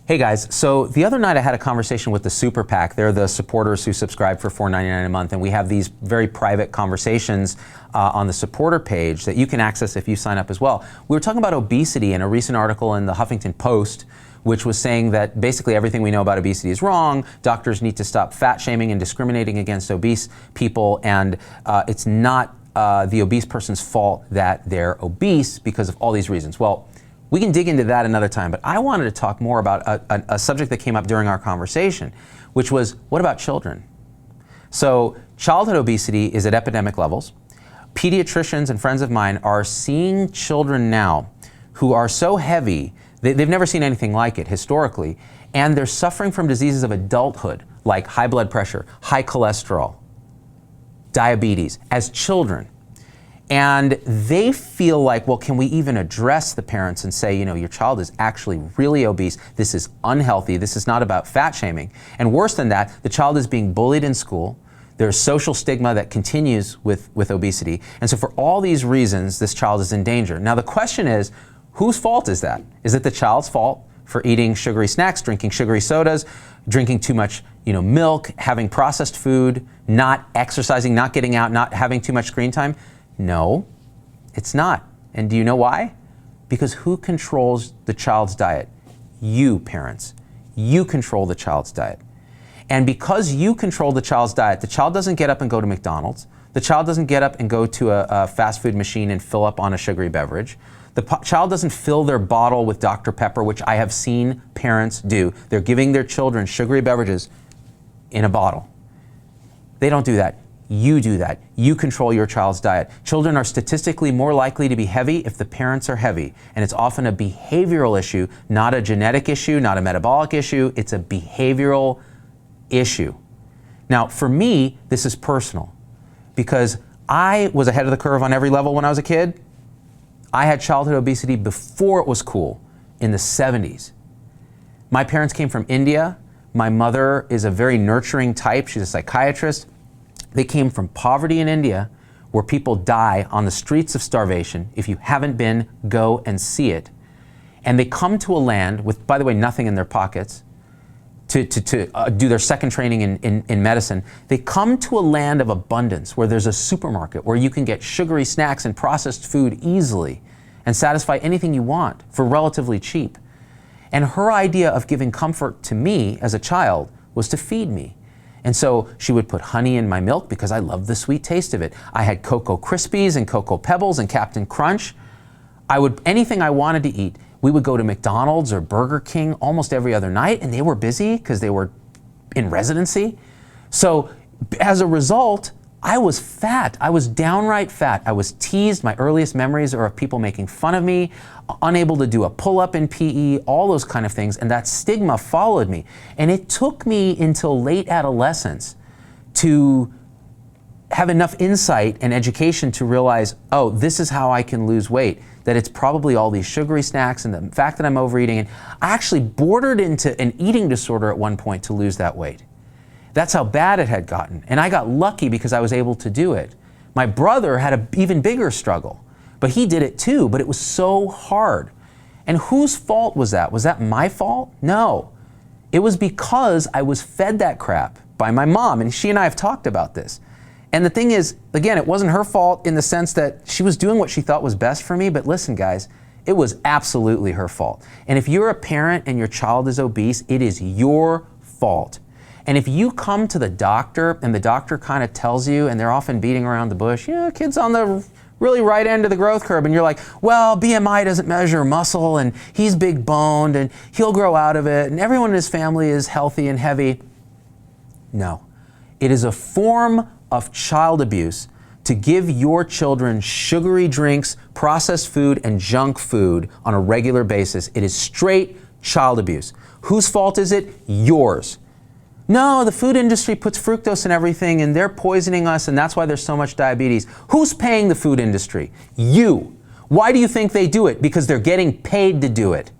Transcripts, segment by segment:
Hey guys, so the other night I had a conversation with the Super PAC. They're the supporters who subscribe for $4.99 a month, and we have these very private conversations on the supporter page that you can access if you sign up as well. We were talking about obesity in a recent article in the Huffington Post, which was saying that basically everything we know about obesity is wrong. Doctors need to stop fat shaming and discriminating against obese people, and it's not the obese person's fault that they're obese because of all these reasons. Well, we can dig into that another time, but I wanted to talk more about a subject that came up during our conversation, which was, what about children? So childhood obesity is at epidemic levels. Pediatricians and friends of mine are seeing children now who are so heavy, they've never seen anything like it historically, and they're suffering from diseases of adulthood, like high blood pressure, high cholesterol, diabetes, as children. And they feel like, well, can we even address the parents and say, you know, your child is actually really obese. This is unhealthy. This is not about fat shaming. And worse than that, the child is being bullied in school. There's social stigma that continues with obesity. And so for all these reasons, this child is in danger. Now, the question is, whose fault is that? Is it the child's fault for eating sugary snacks, drinking sugary sodas, drinking too much, milk, having processed food, not exercising, not getting out, not having too much screen time? No, it's not. And do you know why? Because who controls the child's diet? You, parents. You control the child's diet. And because you control the child's diet, the child doesn't get up and go to McDonald's. The child doesn't get up and go to a fast food machine and fill up on a sugary beverage. The child doesn't fill their bottle with Dr. Pepper, which I have seen parents do. They're giving their children sugary beverages in a bottle. They don't do that. You do that. You control your child's diet. Children are statistically more likely to be heavy if the parents are heavy. And it's often a behavioral issue, not a genetic issue, not a metabolic issue. It's a behavioral issue. Now, for me, this is personal because I was ahead of the curve on every level when I was a kid. I had childhood obesity before it was cool in the 70s. My parents came from India. My mother is a very nurturing type. She's a psychiatrist. They came from poverty in India, where people die on the streets of starvation. If you haven't been, go and see it. And they come to a land with, by the way, nothing in their pockets to do their second training in medicine. They come to a land of abundance where there's a supermarket where you can get sugary snacks and processed food easily and satisfy anything you want for relatively cheap. And her idea of giving comfort to me as a child was to feed me. And so she would put honey in my milk because I loved the sweet taste of it. I had Cocoa Krispies and Cocoa Pebbles and Captain Crunch. Anything I wanted to eat. We would go to McDonald's or Burger King almost every other night, and they were busy because they were in residency. So as a result, I was fat. I was downright fat. I was teased. My earliest memories are of people making fun of me, unable to do a pull-up in PE, all those kind of things, and that stigma followed me. And it took me until late adolescence to have enough insight and education to realize, oh, this is how I can lose weight, that it's probably all these sugary snacks and the fact that I'm overeating. And I actually bordered into an eating disorder at one point to lose that weight. That's how bad it had gotten. And I got lucky because I was able to do it. My brother had an even bigger struggle, but he did it too, but it was so hard. And whose fault was that? Was that my fault? No. It was because I was fed that crap by my mom, and she and I have talked about this. And the thing is, again, it wasn't her fault in the sense that she was doing what she thought was best for me, but listen, guys, it was absolutely her fault. And if you're a parent and your child is obese, it is your fault. And if you come to the doctor and the doctor kind of tells you, and they're often beating around the bush, kid's on the really right end of the growth curve, and you're like, well, BMI doesn't measure muscle, and he's big boned, and he'll grow out of it, and everyone in his family is healthy and heavy. No. It is a form of child abuse to give your children sugary drinks, processed food, and junk food on a regular basis. It is straight child abuse. Whose fault is it? Yours. No, the food industry puts fructose in everything and they're poisoning us and that's why there's so much diabetes. Who's paying the food industry? You. Why do you think they do it? Because they're getting paid to do it.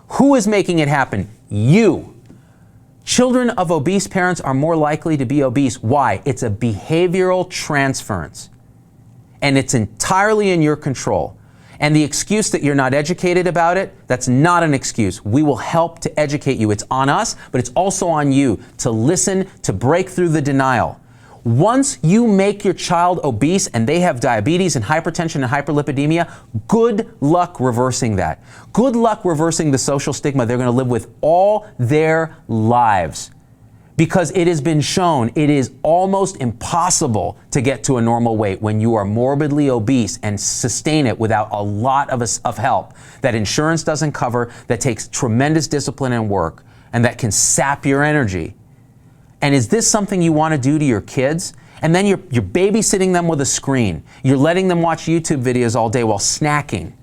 Who is making it happen? You. Children of obese parents are more likely to be obese. Why? It's a behavioral transference. And it's entirely in your control. And the excuse that you're not educated about it, that's not an excuse. We will help to educate you. It's on us, but it's also on you to listen, to break through the denial. Once you make your child obese and they have diabetes and hypertension and hyperlipidemia, good luck reversing that. Good luck reversing the social stigma they're going to live with all their lives. Because it has been shown it is almost impossible to get to a normal weight when you are morbidly obese and sustain it without a lot of help that insurance doesn't cover, that takes tremendous discipline and work, and that can sap your energy. And is this something you want to do to your kids? And then you're babysitting them with a screen. You're letting them watch YouTube videos all day while snacking.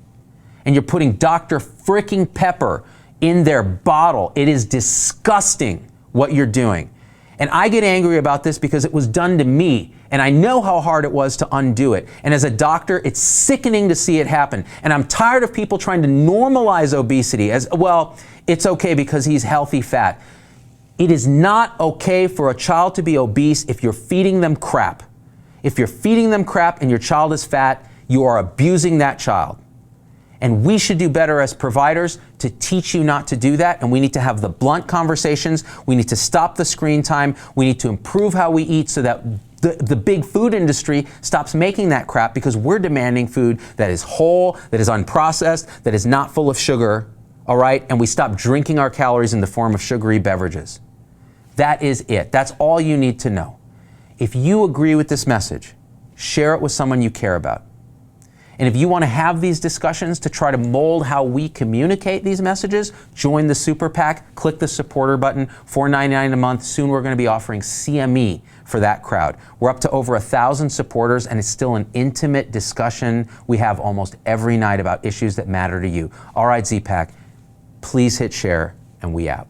And you're putting Dr. Fricking Pepper in their bottle. It is disgusting what you're doing. And I get angry about this because it was done to me, and I know how hard it was to undo it. And as a doctor, it's sickening to see it happen. And I'm tired of people trying to normalize obesity as, well, it's okay because he's healthy fat. It is not okay for a child to be obese if you're feeding them crap. If you're feeding them crap and your child is fat, you are abusing that child. And we should do better as providers to teach you not to do that. And we need to have the blunt conversations. We need to stop the screen time. We need to improve how we eat so that the big food industry stops making that crap, because we're demanding food that is whole, that is unprocessed, that is not full of sugar, all right? And we stop drinking our calories in the form of sugary beverages. That is it. That's all you need to know. If you agree with this message, share it with someone you care about. And if you want to have these discussions to try to mold how we communicate these messages, join the Super PAC, click the supporter button, $4.99 a month. Soon we're going to be offering CME for that crowd. We're up to over 1,000 supporters, and it's still an intimate discussion we have almost every night about issues that matter to you. All right, Z-PAC, please hit share, and we out.